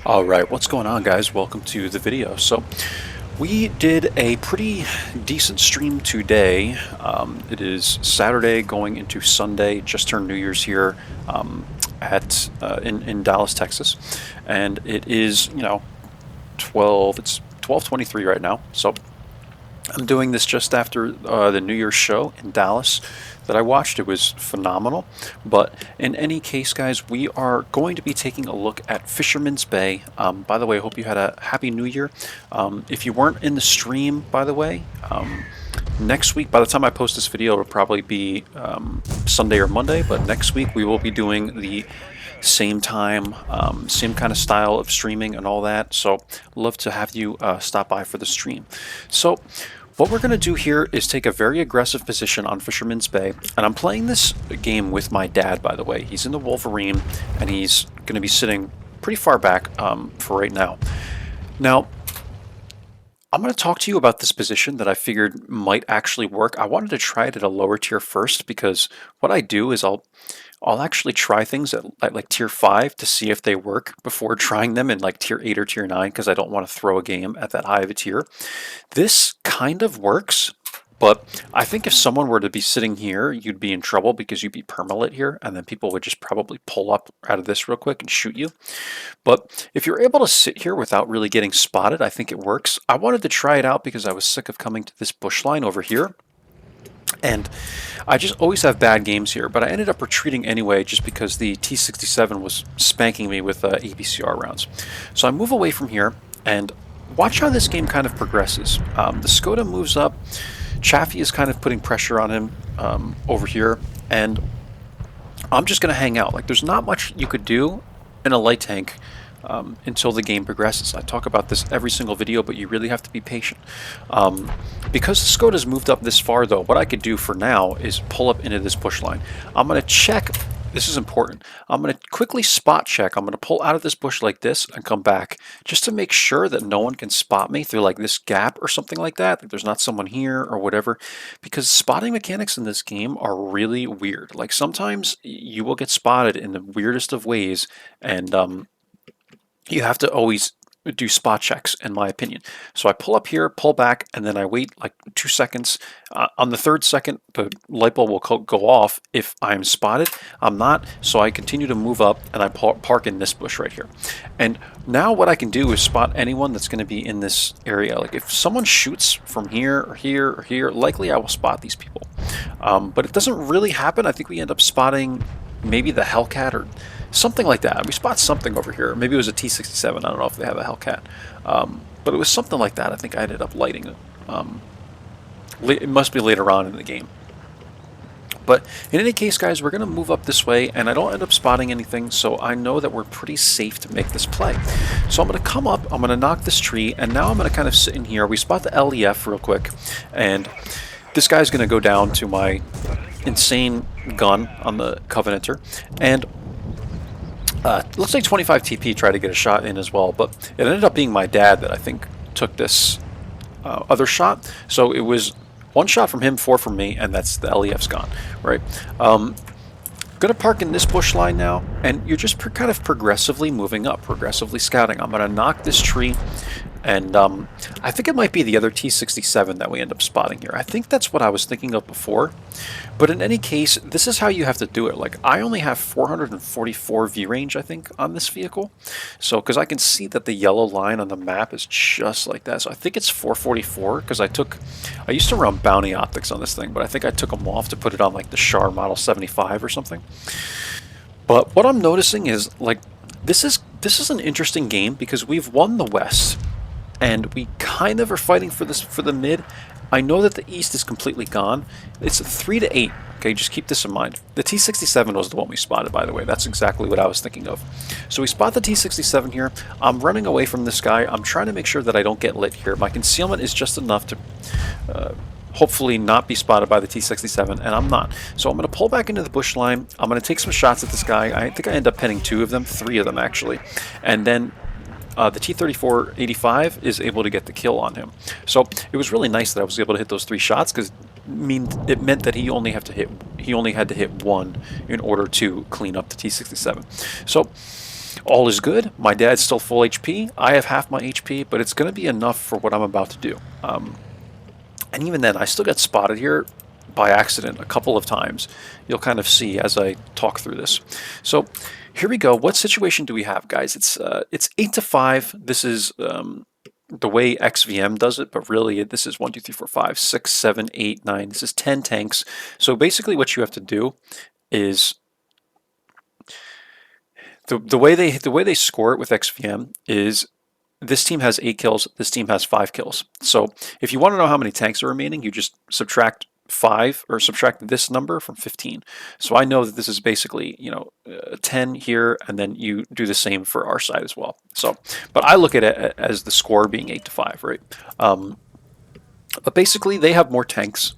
All right, what's going on, guys? Welcome to the video. So we did a pretty decent stream today. It is Saturday going into Sunday, just turned New Year's here at in Dallas, Texas, and it is 12. It's 12:23 right now. So I'm doing this just after the New Year's show in Dallas that I watched. It was phenomenal. But in any case, guys, we are going to be taking a look at Fisherman's Bay. By the way, I hope you had a happy New Year. If you weren't in the stream, by the way, next week, by the time I post this video, it'll probably be Sunday or Monday. But next week, we will be doing the same time, same kind of style of streaming and all that. So love to have you stop by for the stream. So what we're going to do here is take a very aggressive position on Fisherman's Bay, and I'm playing this game with my dad, by the way. He's in the Wolverine, and he's going to be sitting pretty far back for right now. Now, I'm going to talk to you about this position that I figured might actually work. I wanted to try it at a lower tier first because what I do is I'll actually try things at like tier 5 to see if they work before trying them in like tier 8 or tier 9 because I don't want to throw a game at that high of a tier. This kind of works, but I think if someone were to be sitting here, you'd be in trouble because you'd be permalit here, and then people would just probably pull up out of this real quick and shoot you. But if you're able to sit here without really getting spotted, I think it works. I wanted to try it out because I was sick of coming to this bush line over here. And I just always have bad games here, but I ended up retreating anyway just because the T-67 was spanking me with APCR rounds. So I move away from here, and watch how this game kind of progresses. The Skoda moves up, Chaffee is kind of putting pressure on him over here, and I'm just going to hang out. Like, there's not much you could do in a light tank until the game progresses. I talk about this every single video, but you really have to be patient. Because the Skoda's moved up this far, though, what I could do for now is pull up into this bush line. I'm going to check. This is important. I'm going to quickly spot check. I'm going to pull out of this bush like this and come back just to make sure that no one can spot me through like this gap or something like that. That there's not someone here or whatever, because spotting mechanics in this game are really weird. Like sometimes you will get spotted in the weirdest of ways, and you have to always do spot checks, in my opinion. So I pull up here, pull back, and then I wait like 2 seconds. On the 3rd second, the light bulb will go off if I'm spotted. I'm not, so I continue to move up, and I park in this bush right here. And now what I can do is spot anyone that's going to be in this area. Like if someone shoots from here or here or here, likely I will spot these people. But it doesn't really happen. I think we end up spotting maybe the Hellcat or something like that. We spot something over here. Maybe it was a T-67. I don't know if they have a Hellcat. But it was something like that. I think I ended up lighting it. It must be later on in the game. But in any case, guys, we're going to move up this way, and I don't end up spotting anything, so I know that we're pretty safe to make this play. So I'm going to come up, I'm going to knock this tree, and now I'm going to kind of sit in here. We spot the LEF real quick, and this guy's going to go down to my insane gun on the Covenanter, and looks like 25 TP tried to get a shot in as well, but it ended up being my dad that I think took this other shot. So it was 1 shot from him, 4 from me, and that's the LEF's gone, right? Gonna park in this bush line now, and you're just kind of progressively moving up, progressively scouting. I'm gonna knock this tree, and I think it might be the other T-67 that we end up spotting here. I think that's what I was thinking of before. But in any case, this is how you have to do it. Like, I only have 444 view range, I think, on this vehicle. So, because I can see that the yellow line on the map is just like that. So I think it's 444, because I used to run bounty optics on this thing, but I think I took them off to put it on like the Char Model 75 or something. But what I'm noticing is, like, this is an interesting game because we've won the West, and we kind of are fighting for the mid. I know that the East is completely gone. It's 3-8. Okay, just keep this in mind. The T-67 was the one we spotted, by the way. That's exactly what I was thinking of. So we spot the T-67 here. I'm running away from this guy. I'm trying to make sure that I don't get lit here. My concealment is just enough to hopefully not be spotted by the T-67, and I'm not. So I'm going to pull back into the bush line. I'm going to take some shots at this guy. I think I end up pinning 2 of them, 3 of them actually, and then the T-34-85 is able to get the kill on him. So it was really nice that I was able to hit those 3 shots because it meant that he only had to hit 1 in order to clean up the T-67. So all is good. My dad's still full HP. I have half my HP, but it's going to be enough for what I'm about to do. And even then, I still get spotted here by accident a couple of times. You'll kind of see as I talk through this. So here we go. What situation do we have, guys? It's 8-5. This is the way XVM does it, but really this is 1, 2, 3, 4, 5, 6, 7, 8, 9. This is 10 tanks. So basically what you have to do is the way they score it with XVM is this team has 8 kills, this team has 5 kills. So if you want to know how many tanks are remaining, you just subtract 5 or subtract this number from 15. So I know that this is basically, 10 here, and then you do the same for our side as well. So, but I look at it as the score being 8-5, right? But basically they have more tanks.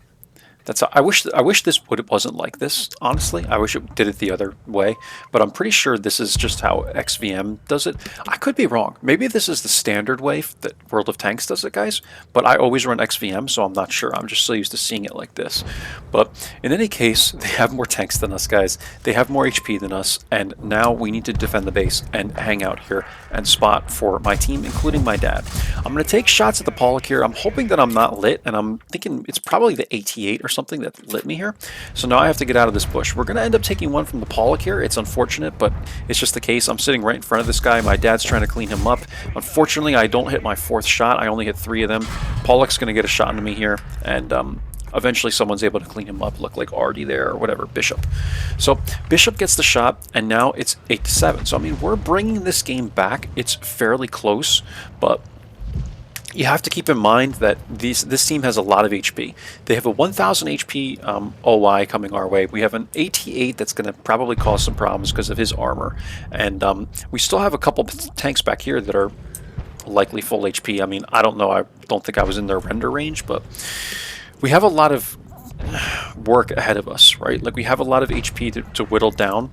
I wish this wasn't like this, honestly. I wish it did it the other way, but I'm pretty sure this is just how XVM does it. I could be wrong. Maybe this is the standard way that World of Tanks does it, guys, but I always run XVM, so I'm not sure. I'm just so used to seeing it like this. But in any case, they have more tanks than us, guys. They have more HP than us, and now we need to defend the base and hang out here and spot for my team, including my dad. I'm going to take shots at the Pollock here. I'm hoping that I'm not lit, and I'm thinking it's probably the AT8 or something that lit me here. So now I have to get out of this bush. We're going to end up taking one from the Pollock here. It's unfortunate, but it's just the case. I'm sitting right in front of this guy. My dad's trying to clean him up. Unfortunately, I don't hit my 4th shot. I only hit 3 of them. Pollock's going to get a shot into me here, and eventually someone's able to clean him up. Look like Artie there or whatever, Bishop. So Bishop gets the shot, and now it's 8-7. So I mean, we're bringing this game back. It's fairly close, but you have to keep in mind that this team has a lot of HP. They have a 1000 HP OI coming our way. We have an AT8 that's going to probably cause some problems because of his armor. And we still have a couple tanks back here that are likely full HP. I mean, I don't know. I don't think I was in their render range, but we have a lot of work ahead of us, right? Like, we have a lot of HP to whittle down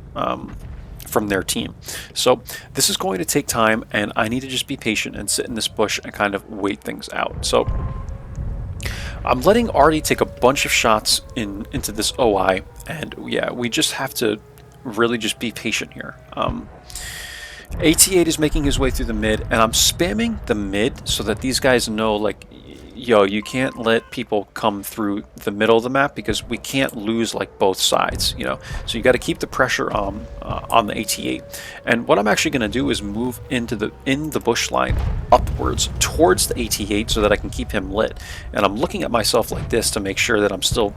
from their team. So this is going to take time, and I need to just be patient and sit in this bush and kind of wait things out. So I'm letting Artie take a bunch of shots into this OI, and yeah, we just have to really just be patient here. AT8 is making his way through the mid, and I'm spamming the mid so that these guys know, like, yo, you can't let people come through the middle of the map because we can't lose like both sides, So you got to keep the pressure on the AT8. And what I'm actually going to do is move in the bush line upwards towards the AT8 so that I can keep him lit. And I'm looking at myself like this to make sure that I'm still,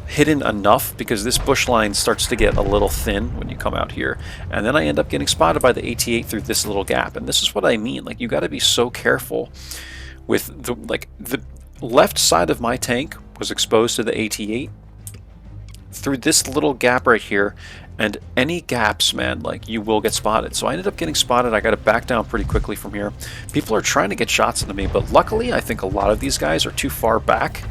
hidden enough, because this bush line starts to get a little thin when you come out here. And then I end up getting spotted by the AT8 through this little gap. And this is what I mean. Like, you got to be so careful with the left side of my tank was exposed to the AT8 through this little gap right here, and any gaps, man, like, you will get spotted. So I ended up getting spotted. I got to back down pretty quickly from here. People are trying to get shots into me, but luckily I think a lot of these guys are too far back,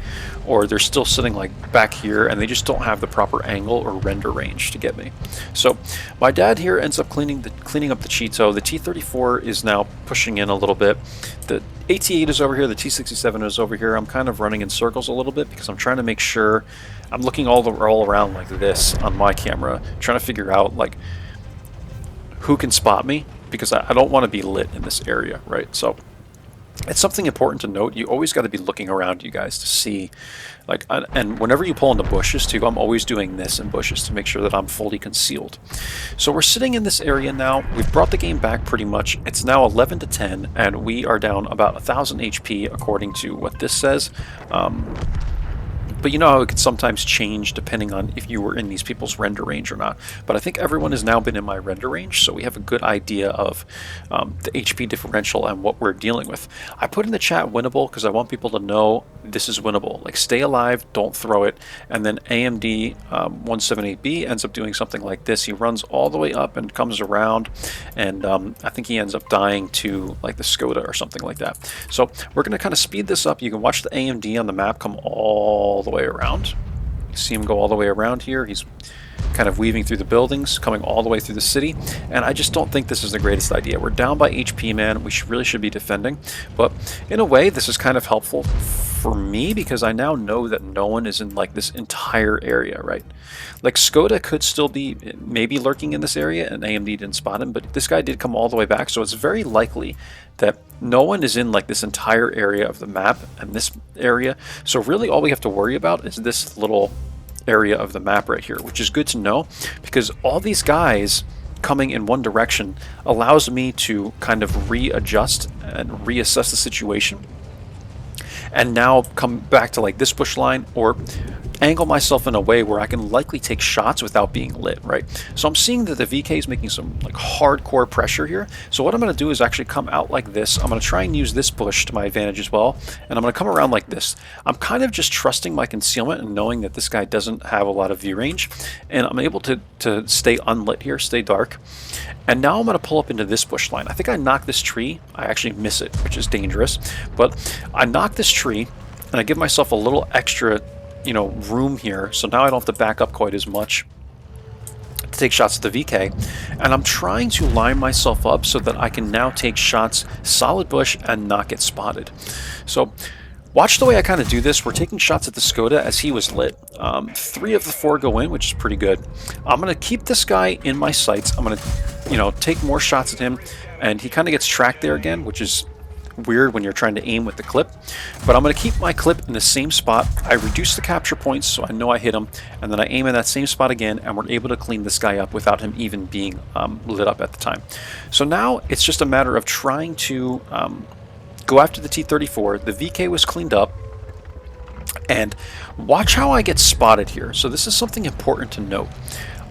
or they're still sitting like back here, and they just don't have the proper angle or render range to get me. So my dad here ends up cleaning up the Cheeto. The T-34 is now pushing in a little bit. The AT-8 is over here. The T-67 is over here. I'm kind of running in circles a little bit because I'm trying to make sure I'm looking all around like this on my camera, trying to figure out like who can spot me, because I don't want to be lit in this area, right? So it's something important to note. You always got to be looking around you guys to see, like, and whenever you pull in the bushes too, I'm always doing this in bushes to make sure that I'm fully concealed. So we're sitting in this area now. We've brought the game back pretty much. It's now 11-10, and we are down about 1000 HP according to what this says. But you know how it could sometimes change depending on if you were in these people's render range or not. But I think everyone has now been in my render range, so we have a good idea of the HP differential and what we're dealing with. I put in the chat winnable because I want people to know this is winnable. Like, stay alive, don't throw it. And then AMD 178B ends up doing something like this. He runs all the way up and comes around, and I think he ends up dying to like the Skoda or something like that. So we're going to kind of speed this up. You can watch the AMD on the map come all the way around. You see him go all the way around here. He's kind of weaving through the buildings, coming all the way through the city, and I just don't think this is the greatest idea. We're down by HP, man. We really should be defending, but in a way, this is kind of helpful for me because I now know that no one is in like this entire area, right? Like Skoda could still be maybe lurking in this area and AMD didn't spot him, but this guy did come all the way back, so it's very likely that no one is in like this entire area of the map and this area. So really all we have to worry about is this little area of the map right here, which is good to know because all these guys coming in one direction allows me to kind of readjust and reassess the situation and now come back to like this bush line or angle myself in a way where I can likely take shots without being lit, right? So I'm seeing that the VK is making some like hardcore pressure here. So what I'm going to do is actually come out like this. I'm going to try and use this bush to my advantage as well. And I'm going to come around like this. I'm kind of just trusting my concealment and knowing that this guy doesn't have a lot of view range. And I'm able to stay unlit here, stay dark. And now I'm going to pull up into this bush line. I think I knock this tree. I actually miss it, which is dangerous. But I knock this tree and I give myself a little extra room here, so now I don't have to back up quite as much to take shots at the VK, and I'm trying to line myself up so that I can now take shots solid bush and not get spotted. So watch the way I kind of do this. We're taking shots at the Skoda as he was lit. 3 of the 4 go in, which is pretty good. I'm going to keep this guy in my sights. I'm going to take more shots at him, and he kind of gets tracked there again, which is weird when you're trying to aim with the clip, but I'm going to keep my clip in the same spot. I reduce the capture points so I know I hit him, and then I aim in that same spot again, and we're able to clean this guy up without him even being lit up at the time. So now it's just a matter of trying to go after the T-34. The VK was cleaned up, and watch how I get spotted here. So this is something important to note.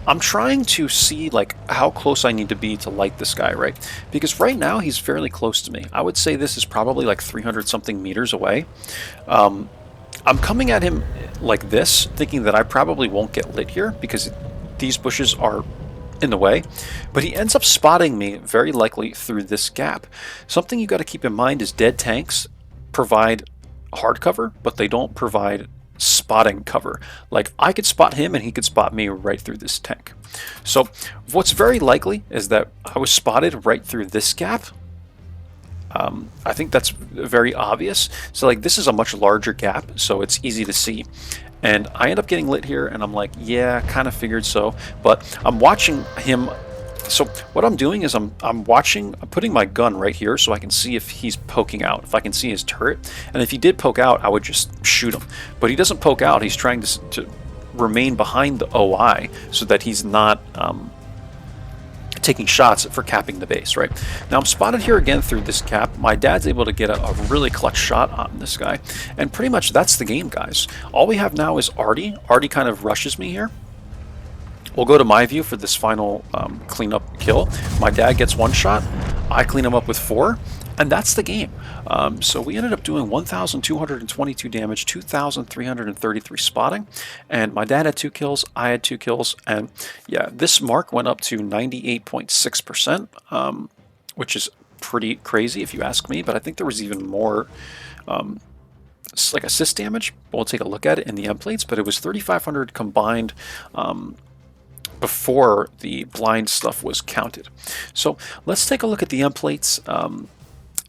I'm trying to see like how close I need to be to light this guy, right? Because right now he's fairly close to me. I would say this is probably like 300 something meters away. I'm coming at him like this, thinking that I probably won't get lit here because these bushes are in the way, but he ends up spotting me very likely through this gap. Something you got to keep in mind is dead tanks provide hard cover, but they don't provide spotting cover. Like I could spot him and he could spot me right through this tank. So what's very likely is that I was spotted right through this gap. I think that's very obvious. So like this is a much larger gap, so it's easy to see. And I end up getting lit here and I'm like, yeah, kind of figured so. But I'm watching him. So what I'm doing is I'm putting my gun right here so I can see if he's poking out, if I can see his turret. And if he did poke out, I would just shoot him. But he doesn't poke out. He's trying to remain behind the OI so that he's not taking shots for capping the base, right? Now I'm spotted here again through this cap. My dad's able to get a really clutch shot on this guy. And pretty much that's the game, guys. All we have now is Artie. Artie kind of rushes me here. We'll go to my view for this final cleanup kill. My dad gets 1 shot. I clean him up with 4. And that's the game. So we ended up doing 1,222 damage, 2,333 spotting. And my dad had 2 kills. I had 2 kills. And yeah, this mark went up to 98.6%, which is pretty crazy if you ask me. But I think there was even more like assist damage. We'll take a look at it in the end plates. But it was 3,500 combined before the blind stuff was counted. So let's take a look at the end plates,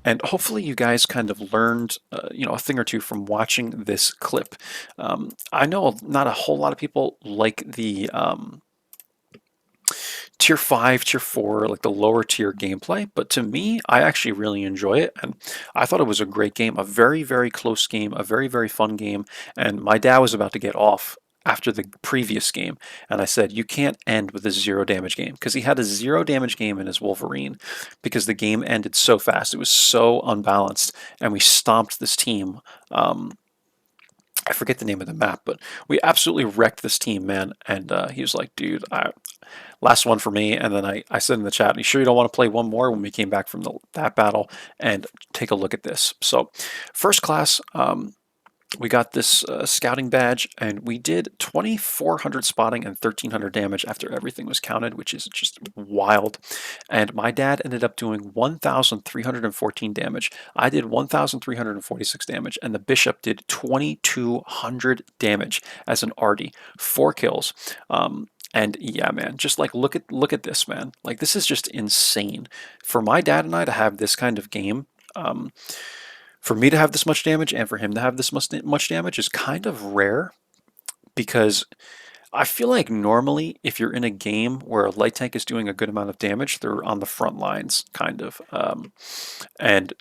and hopefully you guys kind of learned a thing or two from watching this clip. I know not a whole lot of people like the tier 5, tier 4, like the lower tier gameplay, but to me, I actually really enjoy it, and I thought it was a great game, a very, very close game, a very, very fun game, and my dad was about to get off after the previous game, and I said, you can't end with a 0 damage game, because he had a 0 damage game in his Wolverine, because the game ended so fast, it was so unbalanced, and we stomped this team. I forget the name of the map, but we absolutely wrecked this team, man, and he was like, dude, last one for me. And then I said in the chat, you sure you don't want to play one more when we came back from that battle? And take a look at this. So first class, we got this scouting badge, and we did 2,400 spotting and 1,300 damage after everything was counted, which is just wild. And my dad ended up doing 1,314 damage. I did 1,346 damage, and the bishop did 2,200 damage as an Artie, 4 kills. And yeah, man, just like look at this, man. Like this is just insane. For my dad and I to have this kind of game, um, for me to have this much damage and for him to have this much damage is kind of rare because I feel like normally if you're in a game where a light tank is doing a good amount of damage, they're on the front lines, kind of. And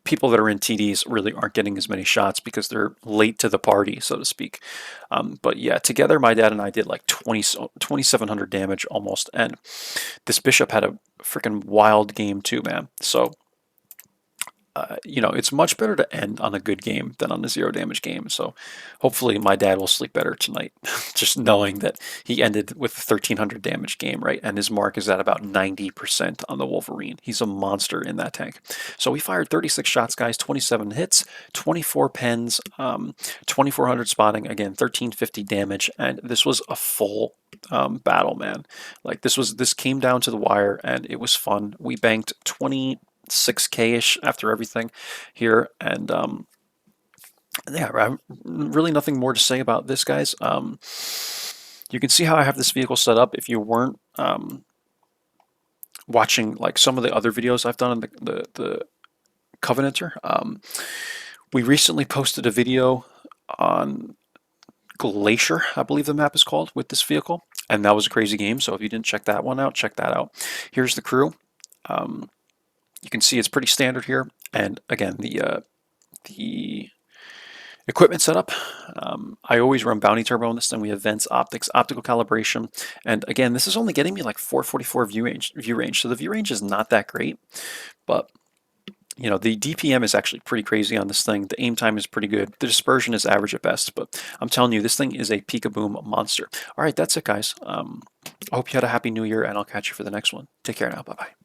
people that are in TDs really aren't getting as many shots because they're late to the party, so to speak. But yeah, together my dad and I did like 2,700 damage almost. And this bishop had a freaking wild game too, man. So it's much better to end on a good game than on a zero damage game. So hopefully my dad will sleep better tonight, just knowing that he ended with a 1,300 damage game, right? And his mark is at about 90% on the Wolverine. He's a monster in that tank. So we fired 36 shots, guys, 27 hits, 24 pens, 2,400 spotting, again, 1,350 damage. And this was a full battle, man. Like this came down to the wire and it was fun. We banked 26K-ish after everything here, and yeah, really nothing more to say about this, guys. You can see how I have this vehicle set up. If you weren't watching like some of the other videos I've done on the Covenanter, we recently posted a video on Glacier, I believe the map is called, with this vehicle, and that was a crazy game. So if you didn't check that one out, check that out. Here's the crew. You can see it's pretty standard here, and again the equipment setup. I always run Bounty Turbo on this thing. We have vents, optics, optical calibration, and again, this is only getting me like 444 view range. So the view range is not that great, but the DPM is actually pretty crazy on this thing. The aim time is pretty good. The dispersion is average at best, but I'm telling you, this thing is a peekaboom monster. All right, that's it, guys. I hope you had a happy new year, and I'll catch you for the next one. Take care now. Bye-bye.